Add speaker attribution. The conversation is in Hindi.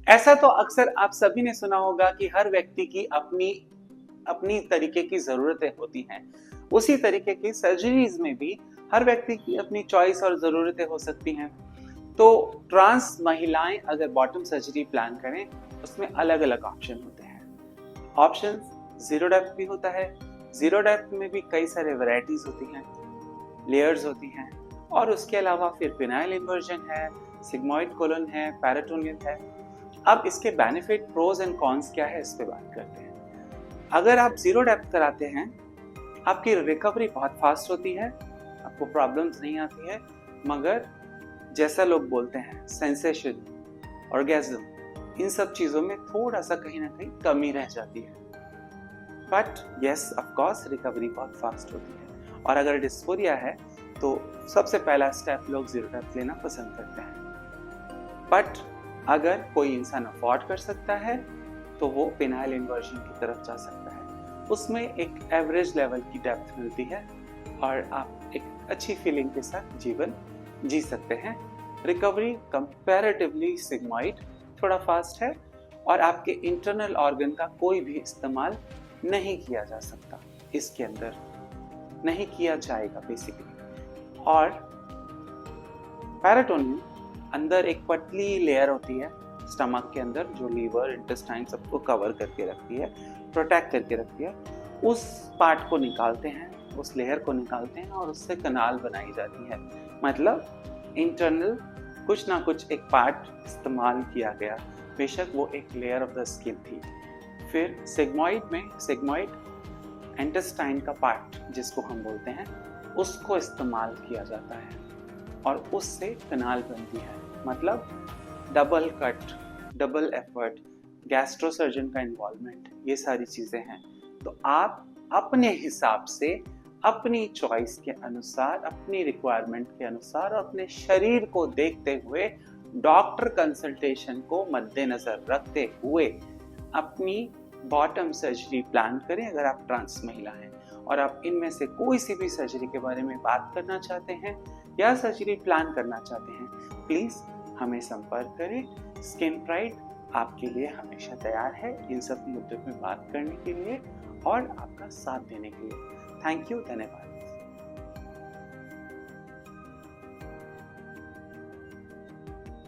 Speaker 1: ऐसा तो अक्सर आप सभी ने सुना होगा कि हर व्यक्ति की अपनी अपनी तरीके की ज़रूरतें होती हैं। उसी तरीके की सर्जरीज़ में भी हर व्यक्ति की अपनी चॉइस और ज़रूरतें हो सकती हैं। तो ट्रांस महिलाएं अगर बॉटम सर्जरी प्लान करें, उसमें अलग-अलग ऑप्शन होते हैं। ऑप्शंस ज़ीरो डेप्थ भी होता है। ज़ीरो डेप्थ में भी कई सारे वैराइटीज़ होती हैं, लेयर्स होती हैं और उसके अलावा फिर पिनाइल इन्वर्जन है, सिग्मॉइड कोलन है, पेरिटोनियल है। अब इसके बेनिफिट, प्रोज एंड कॉन्स क्या है, इस पे बात करते हैं। अगर आप जीरो डेप्थ कराते हैं, आपकी रिकवरी बहुत फास्ट होती है, आपको प्रॉब्लम्स नहीं आती है, मगर जैसा लोग बोलते हैं सेंसेशन, ऑर्गेज्म, इन सब चीज़ों में थोड़ा सा कहीं ना कहीं कमी रह जाती है। But yes, of course recovery बहुत फास्ट होती है। और अगर डिस्फोरिया है तो सबसे पहला स्टेप लोग जीरो डेप्थ लेना पसंद करते हैं। बट अगर कोई इंसान अफोर्ड कर सकता है तो वो पिनाइल इन्वर्जन की तरफ जा सकता है। उसमें एक एवरेज लेवल की डेप्थ मिलती है और आप एक अच्छी फीलिंग के साथ जीवन जी सकते हैं। रिकवरी कंपैरेटिवली सिग्मॉइड थोड़ा फास्ट है और आपके इंटरनल ऑर्गन का कोई भी इस्तेमाल नहीं किया जा सकता, इसके अंदर नहीं किया जाएगा बेसिकली। और पेरिटोनियम अंदर एक पतली लेयर होती है स्टमक के अंदर, जो लीवर, इंटेस्टाइन सबको कवर करके रखती है, प्रोटेक्ट करके रखती है। उस पार्ट को निकालते हैं, उस लेयर को निकालते हैं और उससे कनाल बनाई जाती है। मतलब इंटरनल कुछ ना कुछ एक पार्ट इस्तेमाल किया गया, बेशक वो एक लेयर ऑफ द स्किन थी। फिर सिग्मॉइड में, सिग्मॉइड इंटेस्टाइन का पार्ट जिसको हम बोलते हैं, उसको इस्तेमाल किया जाता है और उससे कनाल बनती है। मतलब double cut, double effort, gastrosurgeon का इन्वॉल्वमेंट, ये सारी चीज़ें हैं। तो आप अपने हिसाब से, अपनी चॉइस के अनुसार, अपनी रिक्वायरमेंट के अनुसार और अपने शरीर को देखते हुए, डॉक्टर कंसल्टेशन को मद्देनजर रखते हुए अपनी बॉटम सर्जरी प्लान करें। अगर आप ट्रांस महिला हैं और आप इनमें से कोई सी भी सर्जरी के बारे में बात करना चाहते हैं या सर्जरी प्लान करना चाहते हैं, प्लीज़ हमें संपर्क करें। स्किन प्राइड आपके लिए हमेशा तैयार है इन सब मुद्दों में बात करने के लिए और आपका साथ देने के लिए। थैंक यू, धन्यवाद।